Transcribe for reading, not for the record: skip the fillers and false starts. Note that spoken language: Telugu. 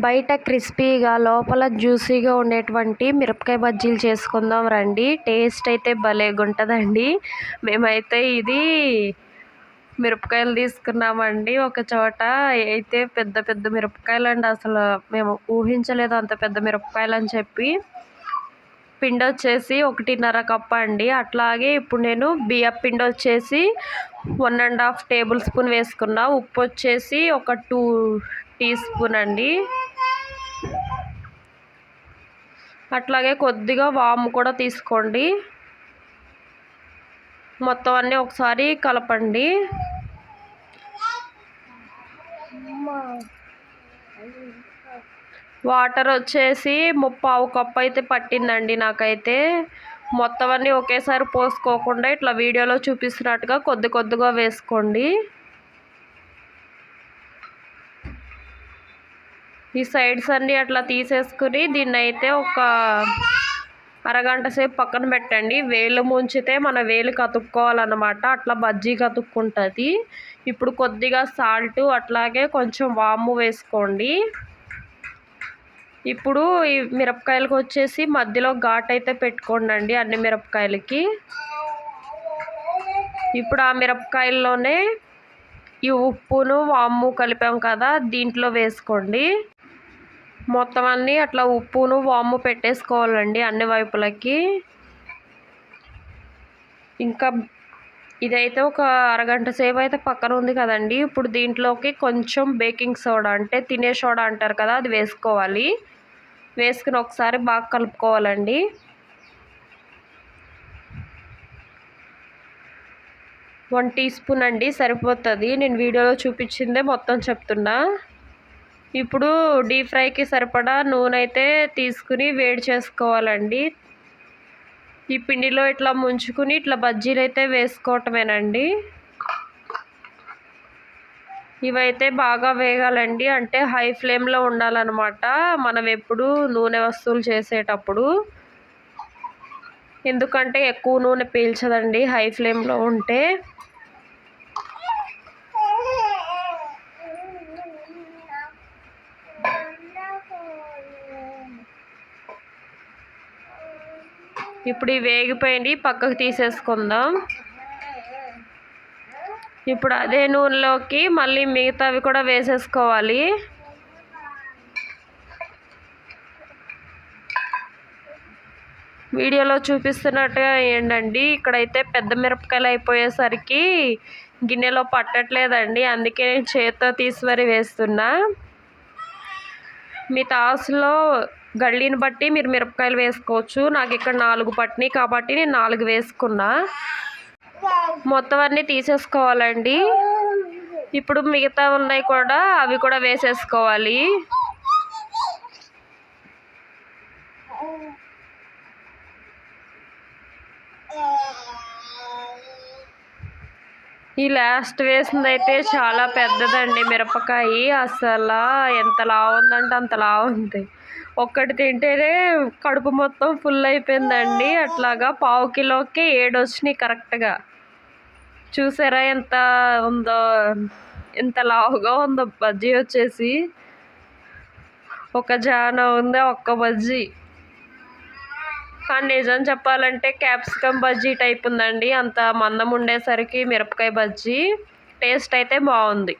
బయట క్రిస్పీగా లోపల జ్యూసీగా ఉండేటువంటి మిరపకాయ బజ్జీలు చేసుకుందాం రండి. టేస్ట్ అయితే భలేగుంటుందండి. మేమైతే ఇది మిరపకాయలు తీసుకున్నామండి ఒక చోట. అయితే పెద్ద పెద్ద మిరపకాయలండి, అసలు మేము ఊహించలేదు అంత పెద్ద మిరపకాయలు అని చెప్పి. పిండి వచ్చేసి 1.5 కప్పు అండి. అట్లాగే ఇప్పుడు నేను బియ్యం పిండి వచ్చేసి 1.5 టేబుల్ స్పూన్ వేసుకున్నా. ఉప్పు వచ్చేసి ఒక 2 టీ స్పూన్ అండి. అట్లాగే కొద్దిగా వాము కూడా తీసుకోండి. మొత్తం అన్నీ ఒకసారి కలపండి. వాటర్ వచ్చేసి 3/4 కప్పు అయితే పట్టిందండి నాకైతే. మొత్తం అన్నీ ఒకేసారి పోసుకోకుండా ఇట్లా వీడియోలో చూపిస్తున్నట్టుగా కొద్ది కొద్దిగా వేసుకోండి. ఈ సైడ్స్ అన్నీ అట్లా తీసేసుకుని దీన్ని అయితే ఒక అరగంట సేపు పక్కన పెట్టండి. వేలు ముంచితే మన వేలు కతుక్కోవాలన్నమాట, అట్లా బజ్జీ కతుక్కుంటుంది. ఇప్పుడు కొద్దిగా సాల్ట్ అట్లాగే కొంచెం వాము వేసుకోండి. ఇప్పుడు ఈ మిరపకాయలకు వచ్చేసి మధ్యలో ఘాట్ అయితే పెట్టుకోండి అన్ని మిరపకాయలకి. ఇప్పుడు ఆ మిరపకాయల్లోనే ఈ ఉప్పును వాము కలిపాం కదా, దీంట్లో వేసుకోండి. మొత్తం అన్నీ అట్లా ఉప్పును వాము పెట్టేసుకోవాలండి అన్ని వైపులకి. ఇంకా ఇదైతే ఒక అరగంట సేపు అయితే పక్కన ఉంది కదండి. ఇప్పుడు దీంట్లోకి కొంచెం బేకింగ్ సోడా, అంటే తినే సోడా అంటారు కదా, అది వేసుకోవాలి. వేసుకుని ఒకసారి బాగా కలుపుకోవాలండి. వన్ టీ స్పూన్ అండి సరిపోతుంది. నేను వీడియోలో చూపించిందే మొత్తం చెప్తున్నా. ఇప్పుడు డీప్ ఫ్రైకి సరిపడా నూనె అయితే తీసుకుని వేడి చేసుకోవాలండి. ఈ పిండిలో ఇట్లా ముంచుకుని ఇట్లా బజ్జీలు అయితే వేసుకోవటమేనండి. ఇవైతే బాగా వేగాలండి, అంటే హై ఫ్లేమ్లో ఉండాలన్నమాట మనం ఎప్పుడు నూనె వస్తువులు చేసేటప్పుడు. ఎందుకంటే ఎక్కువ నూనె పీల్చదండి హై ఫ్లేమ్లో ఉంటే. ఇప్పుడు ఇవి వేగిపోయింది, పక్కకు తీసేసుకుందాం. ఇప్పుడు అదే నూనెలోకి మళ్ళీ మిగతావి కూడా వేసేసుకోవాలి. వీడియోలో చూపిస్తున్నట్టుగా ఏంటండి, ఇక్కడైతే పెద్ద మిరపకాయలు అయిపోయేసరికి గిన్నెలో పట్టట్లేదండి, అందుకే నేను చేత్తో తీసి మరి వేస్తున్నా. మీ తాసులో గళ్ళీని బట్టి మీరు మిరపకాయలు వేసుకోవచ్చు. నాకు ఇక్కడ 4 పట్టినాయి కాబట్టి నేను 4 వేసుకున్నా. మొత్తం అన్నీ తీసేసుకోవాలండి. ఇప్పుడు మిగతా ఉన్నాయి కూడా, అవి కూడా వేసేసుకోవాలి. ఈ లాస్ట్ వేసింది అయితే చాలా పెద్దదండి మిరపకాయ. అసలు ఎంత లావు ఉందంటే అంత లావు ఉంది. ఒక్కటి తింటేనే కడుపు మొత్తం ఫుల్ అయిపోయిందండి. అట్లాగా 1/4 కిలోకి 7 వచ్చినాయి కరెక్ట్గా. చూసారా ఎంత ఉందో, ఎంత లావుగా ఉందో బజ్జీ వచ్చేసి. ఒక జాన ఉంది ఒక్క బజ్జీ. కానీ నిజం చెప్పాలంటే క్యాప్సికమ్ బజ్జీ టైప్ ఉందండి, అంత మందం ఉండేసరికి మిరపకాయ బజ్జీ. టేస్ట్ అయితే బాగుంది.